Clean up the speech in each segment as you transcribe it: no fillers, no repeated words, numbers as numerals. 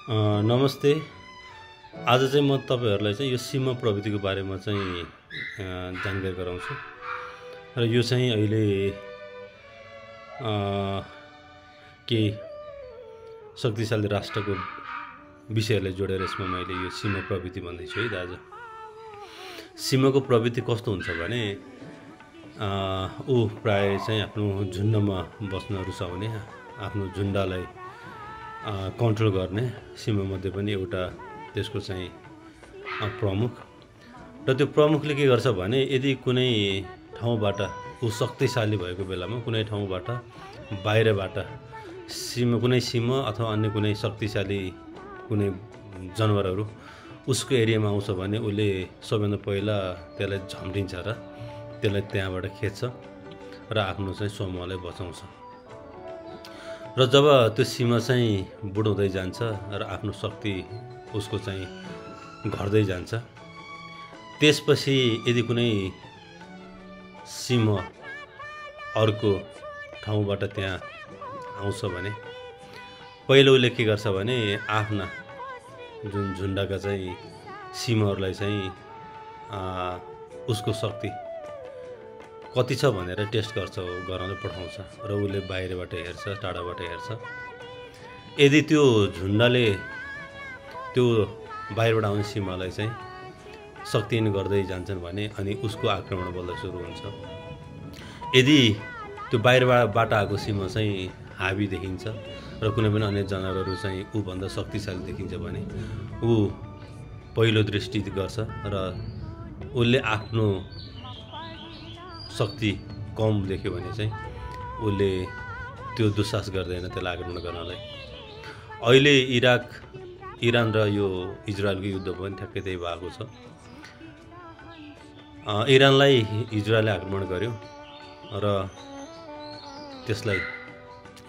नमस्ते। आज चाहिँ म तपाईँहरूलाई चाहिँ यो सीमा प्रविधिको बारेमा चाहिँ जानकारी गराउँछु र यो चाहिँ अहिले केही शक्तिशाली राष्ट्रको विषयलाई जोडेर यसमा मैले यो सीमा प्रविधि भन्दैछु है दाजु। सीमाको प्रविधि कस्तो हुन्छ भने ऊ प्राय चाहिँ आफ्नो झुन्डमा बस्न रुचाउने, आफ्नो झुन्डलाई कन्ट्रोल गर्ने सीमामध्ये पनि एउटा त्यसको चाहिँ प्रमुख। र त्यो प्रमुखले के गर्छ भने यदि कुनै ठाउँबाट ऊ शक्तिशाली भएको बेलामा कुनै ठाउँबाट बाहिरबाट कुनै सीमा अथवा अन्य कुनै शक्तिशाली कुनै जनावरहरू उसको एरियामा आउँछ भने उसले सबैभन्दा पहिला त्यसलाई झम्टिन्छ र त्यसलाई त्यहाँबाट खेद्छ र आफ्नो चाहिँ समूहलाई बचाउँछ। र जब त्यो सीमा चाहिँ बढ्दै जान्छ र आफ्नो शक्ति उसको चाहिँ घट्दै जान्छ, त्यसपछि यदि कुनै सीमा अर्को ठाउँबाट त्यहाँ आउँछ भने पहिलो उसले के गर्छ भने आफ्ना जुन झुन्डका चाहिँ सीमाहरूलाई चाहिँ उसको शक्ति कति छ भनेर टेस्ट गर्छ, गराउन पठाउँछ र उसले बाहिरबाट हेर्छ, टाढाबाट हेर्छ। यदि त्यो झुन्डले त्यो बाहिरबाट आउने सीमालाई चाहिँ शक्तिहीन गर्दै जान्छन् भने अनि उसको आक्रमण बल्ल सुरु हुन्छ। यदि त्यो बाहिरबाट आएको सीमा चाहिँ हाबी देखिन्छ र कुनै पनि अन्य जनावरहरू चाहिँ ऊभन्दा शक्तिशाली देखिन्छ भने ऊ पहिलो दृष्टि गर्छ र उसले आफ्नो शक्ति कम देख्यो भने चाहिँ उसले त्यो दुस्साहस गर्दैन त्यसलाई आक्रमण गर्नलाई। अहिले इरान र यो इजरायलको युद्ध पनि ठ्याक्कै त्यही भएको छ। इरानलाई इजरायलले आक्रमण गर्यो र त्यसलाई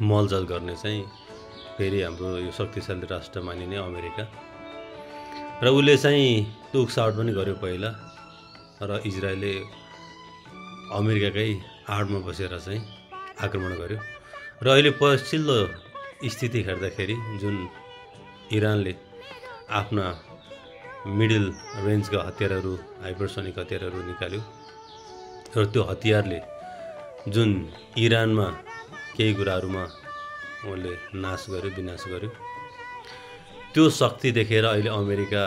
मलजल गर्ने चाहिँ फेरि हाम्रो यो शक्तिशाली राष्ट्र मानिने अमेरिका र उसले चाहिँ त्यो उक्साहट पनि गर्यो पहिला र इजरायलले अमेरिकाकै आडमा बसेर चाहिँ आक्रमण गर्यो। र अहिले पछिल्लो स्थिति हेर्दाखेरि जुन इरानले आफ्ना मिडल रेन्जका हतियारहरू, हाइपरसोनिक हतियारहरू निकाल्यो र त्यो हतियारले जुन इरानमा केही कुराहरूमा उसले नाश गर्यो, विनाश गर्यो, त्यो शक्ति देखेर अहिले अमेरिका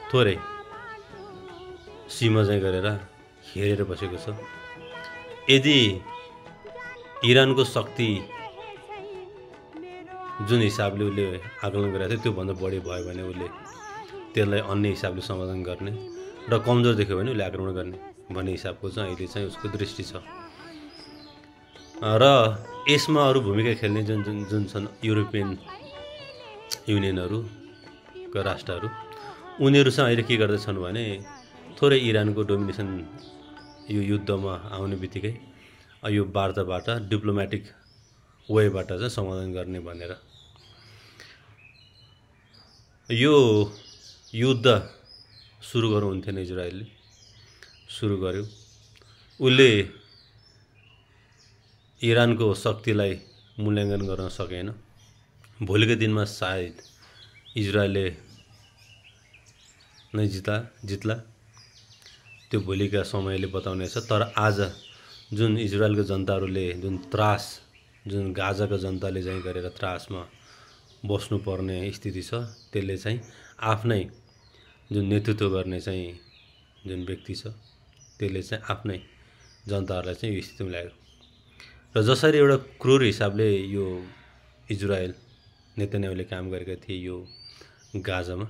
थोरै सीमा चाहिँ गरेर हेरेर बसेको छ। यदि इरानको शक्ति जुन हिसाबले उसले आकलन गरेको थियो त्योभन्दा बढी भयो भने उसले त्यसलाई अन्य हिसाबले समाधान गर्ने र कमजोर देख्यो भने उसले आक्रमण गर्ने भन्ने हिसाबको चाहिँ अहिले चाहिँ उसको दृष्टि छ। र यसमा अरू भूमिका खेल्ने जुन छन् युरोपियन युनियनहरूका राष्ट्रहरू, उनीहरू चाहिँ अहिले के गर्दैछन् भने थोरै इरानको डोमिनेसन यो युद्धमा आउने बित्तिकै यो वार्ताबाट डिप्लोमेटिक वेबाट चाहिँ समाधान गर्ने भनेर यो युद्ध सुरु गर्नु हुन्थेन। इजरायलले सुरु गर्यो, उसले इरानको शक्तिलाई मूल्याङ्कन गर्न सकेन। भोलिको दिनमा सायद इजरायलले नै जित्ला, त्यो भोलिका समयले बताउनेछ। तर आज जुन इजरायलको जनताहरूले जुन त्रास, जुन गाजाको जनताले चाहिँ गरेर त्रासमा बस्नुपर्ने स्थिति छ, त्यसले चाहिँ आफ्नै जुन नेतृत्व गर्ने चाहिँ जुन व्यक्ति छ त्यसले चाहिँ आफ्नै जनताहरूलाई चाहिँ यो स्थितिमा ल्यायो। र जसरी एउटा क्रूर हिसाबले यो इजरायल नेतन्याहुले काम गरेका थिए यो गाजामा,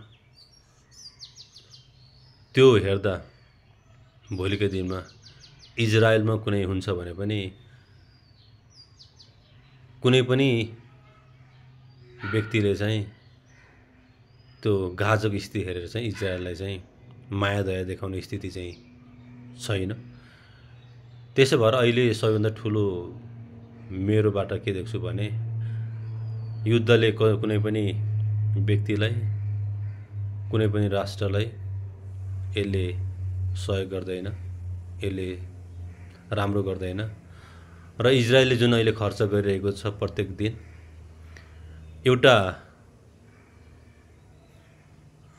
त्यो हेर्दा भोलिको दिनमा इजरायलमा कुनै हुन्छ भने पनि कुनै पनि व्यक्तिले चाहिँ त्यो गाजाको स्थिति हेरेर चाहिँ इजरायललाई चाहिँ माया दया देखाउने स्थिति चाहिँ छैन। त्यसो भएर अहिले सबैभन्दा ठुलो मेरोबाट के देख्छु भने युद्धले कुनै पनि व्यक्तिलाई, कुनै पनि राष्ट्रलाई यसले सहयोग गर्दैन, यसले राम्रो गर्दैन। र इजरायलले जुन अहिले खर्च गरिरहेको छ प्रत्येक दिन एउटा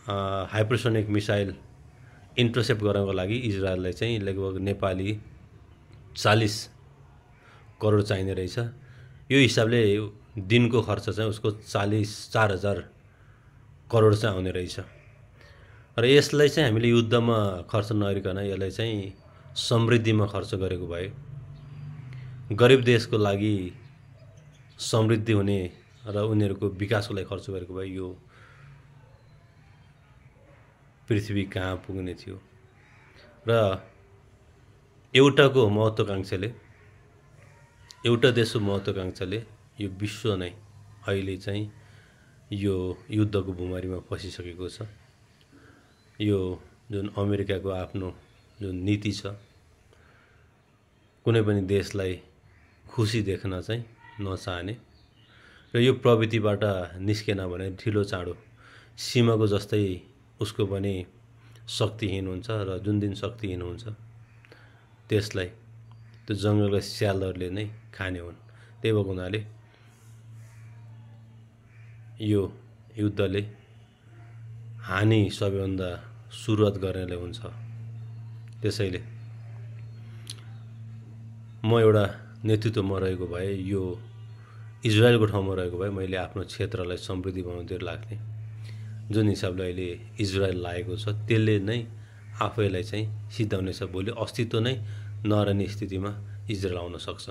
हाइपरसोनिक मिसाइल इन्टरसेप्ट गर्नको लागि इजरायललाई चाहिँ लगभग नेपाली 40 करोड चाहिने रहेछ। यो हिसाबले दिनको खर्च चाहिँ उसको 4,000 करोड चाहिँ आउने रहेछ। र यसलाई चाहिँ हामीले युद्धमा खर्च नगरिकन यसलाई चाहिँ समृद्धिमा खर्च गरेको भए, गरिब देशको लागि समृद्धि हुने र उनीहरूको विकासको लागि खर्च गरेको भए यो पृथ्वी कहाँ पुग्ने थियो। र एउटा देशको महत्त्वाकांक्षाले यो विश्व नै अहिले चाहिँ यो युद्धको भुमारीमा फसिसकेको छ। यो जुन अमेरिकाको आफ्नो जुन नीति छ, कुनै पनि देशलाई खुसी देख्न चाहिँ नचाहने र यो प्रवृत्तिबाट निस्केन भने ढिलो चाँडो सीमाको जस्तै उसको पनि शक्तिहीन हुन्छ र जुन दिन शक्तिहीन हुन्छ त्यसलाई त्यो जङ्गलका स्यालहरूले नै खाने हुन्। त्यही भएको हुनाले यो युद्धले हानि सबैभन्दा सुरुवात गर्नेले हुन्छ। त्यसैले म एउटा नेतृत्वमा रहेको भए, यो इजरायलको ठाउँमा रहेको भए मैले आफ्नो क्षेत्रलाई समृद्धि बनाउँदै लाग्ने। जुन हिसाबले अहिले इजरायल लागेको छ त्यसले नै आफैलाई चाहिँ सिद्धाउनेछ। भोलि अस्तित्व नै नरहने स्थितिमा इजरायल आउन सक्छ।